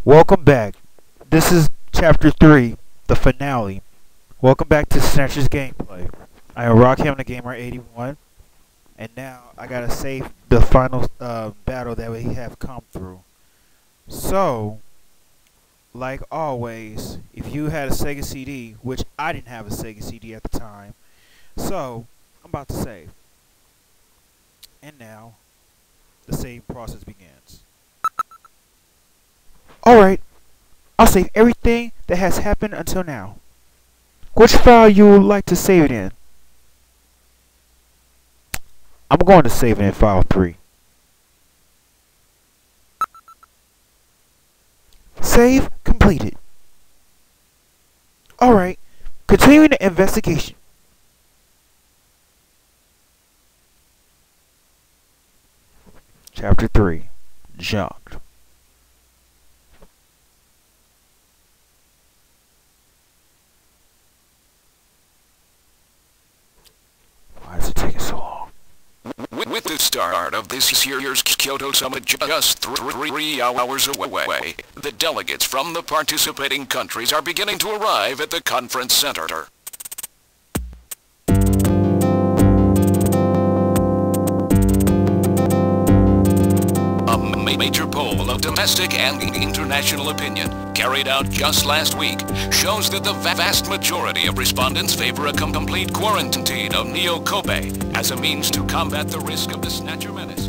Welcome back. This is Chapter 3, the finale. Welcome back to Snatcher's gameplay. I am Rockhammer Gamer 81, and now I gotta save the final battle that we have come through. So, like always, if you had a Sega CD, which I didn't have a Sega CD at the time, so I'm about to save. And now, the save process begins. Alright, I'll save everything that has happened until now. Which file you would like to save it in? I'm going to save it in file 3. Save completed. Alright, continuing the investigation. Chapter 3, Junked. Why is it taking so long? With the start of this year's Kyoto Summit just 3 hours away, the delegates from the participating countries are beginning to arrive at the conference center. A major poll of domestic and international opinion, carried out just last week, shows that the vast majority of respondents favor a complete quarantine of Neo Kobe as a means to combat the risk of the Snatcher menace.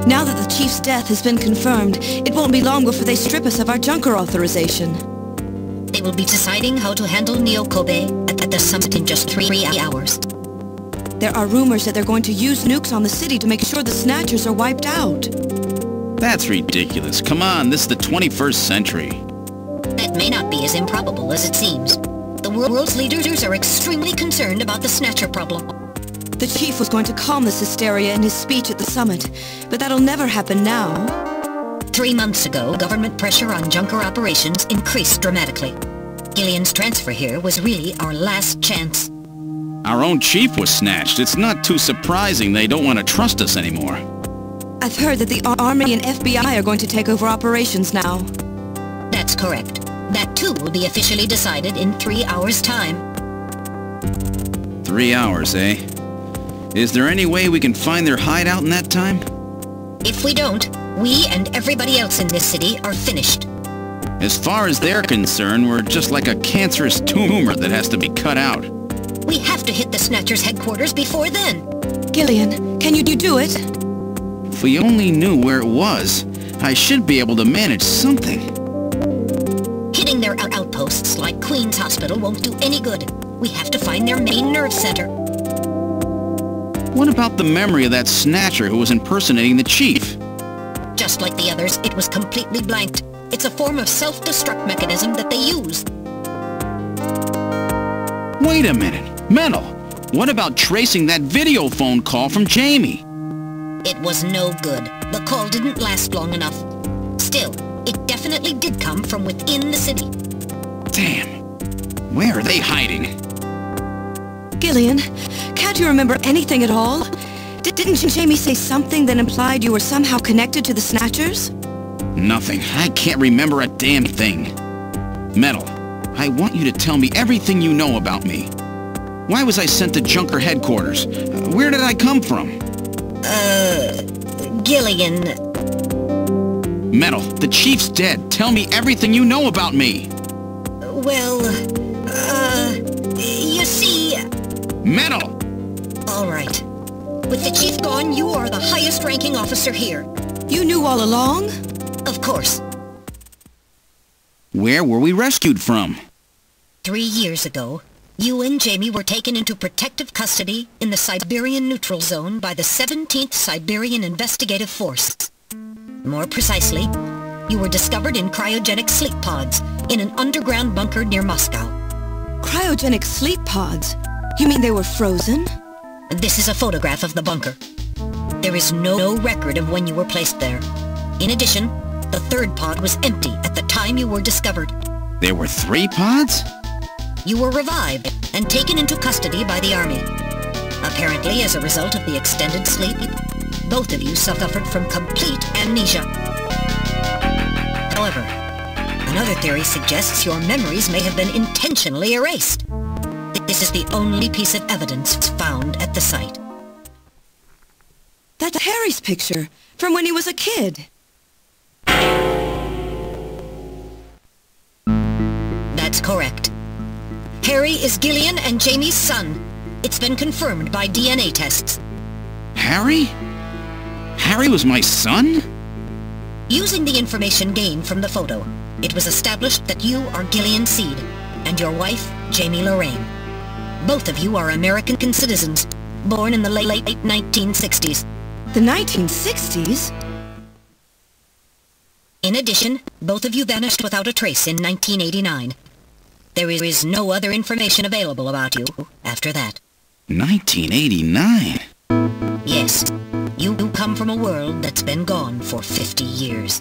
Now that the Chief's death has been confirmed, it won't be long before they strip us of our Junker authorization. They will be deciding how to handle Neo Kobe at the summit in just 3 hours. There are rumors that they're going to use nukes on the city to make sure the Snatchers are wiped out. That's ridiculous. Come on, this is the 21st century. That may not be as improbable as it seems. The world's leaders are extremely concerned about the Snatcher problem. The Chief was going to calm this hysteria in his speech at the summit, but that'll never happen now. 3 months ago, government pressure on Junker operations increased dramatically. Gillian's transfer here was really our last chance. Our own chief was snatched. It's not too surprising they don't want to trust us anymore. I've heard that the Army and FBI are going to take over operations now. That's correct. That too will be officially decided in 3 hours' time. 3 hours, eh? Is there any way we can find their hideout in that time? If we don't, we and everybody else in this city are finished. As far as they're concerned, we're just like a cancerous tumor that has to be cut out. We have to hit the Snatcher's headquarters before then. Gillian, can you do it? If we only knew where it was, I should be able to manage something. Hitting their outposts like Queen's Hospital won't do any good. We have to find their main nerve center. What about the memory of that Snatcher who was impersonating the chief? Just like the others, it was completely blanked. It's a form of self-destruct mechanism that they use. Wait a minute. Mental. What about tracing that video phone call from Jamie? It was no good. The call didn't last long enough. Still, it definitely did come from within the city. Damn. Where are they hiding? Gillian, can't you remember anything at all? Didn't Jamie say something that implied you were somehow connected to the Snatchers? Nothing. I can't remember a damn thing. Metal, I want you to tell me everything you know about me. Why was I sent to Junker headquarters? Where did I come from? Gillian... Metal, the chief's dead. Tell me everything you know about me. Well, you see... Metal! All right. With the chief gone, you are the highest-ranking officer here. You knew all along? Of course. Where were we rescued from? 3 years ago, you and Jamie were taken into protective custody in the Siberian Neutral Zone by the 17th Siberian Investigative Force. More precisely, you were discovered in cryogenic sleep pods in an underground bunker near Moscow. Cryogenic sleep pods? You mean they were frozen? This is a photograph of the bunker. There is no record of when you were placed there. In addition, the third pod was empty at the time you were discovered. There were 3 pods? You were revived and taken into custody by the Army. Apparently as a result of the extended sleep, Both of you suffered from complete amnesia. However, another theory suggests your memories may have been intentionally erased. This is the only piece of evidence found at the site. That's Harry's picture, from when he was a kid. That's correct. Harry is Gillian and Jamie's son. It's been confirmed by DNA tests. Harry? Harry was my son? Using the information gained from the photo, it was established that you are Gillian Seed and your wife, Jamie Lorraine. Both of you are American citizens, born in the late 1960s. The 1960s? In addition, both of you vanished without a trace in 1989. There is no other information available about you after that. 1989? Yes, you come from a world that's been gone for 50 years.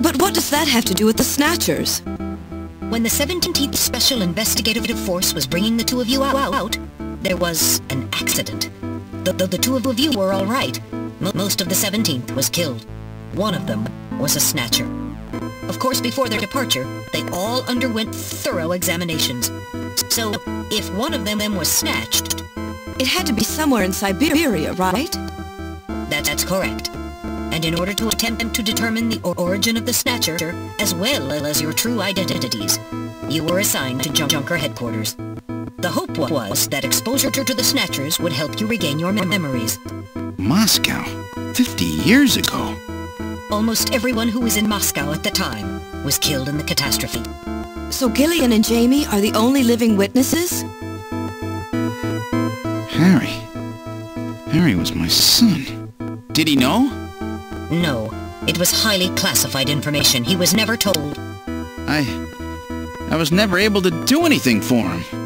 But what does that have to do with the Snatchers? When the 17th Special Investigative Force was bringing the two of you out, there was an accident. Though the two of you were all right, most of the 17th was killed. One of them was a Snatcher. Of course, before their departure, they all underwent thorough examinations. So, if one of them was snatched... It had to be somewhere in Siberia, right? That's correct. And in order to attempt to determine the origin of the Snatcher, as well as your true identities, you were assigned to Junker Headquarters. The hope was that exposure to the Snatchers would help you regain your memories. Moscow? 50 years ago? Almost everyone who was in Moscow at the time was killed in the catastrophe. So Gillian and Jamie are the only living witnesses? Harry. Harry was my son. Did he know? No. It was highly classified information. He was never told. I was never able to do anything for him.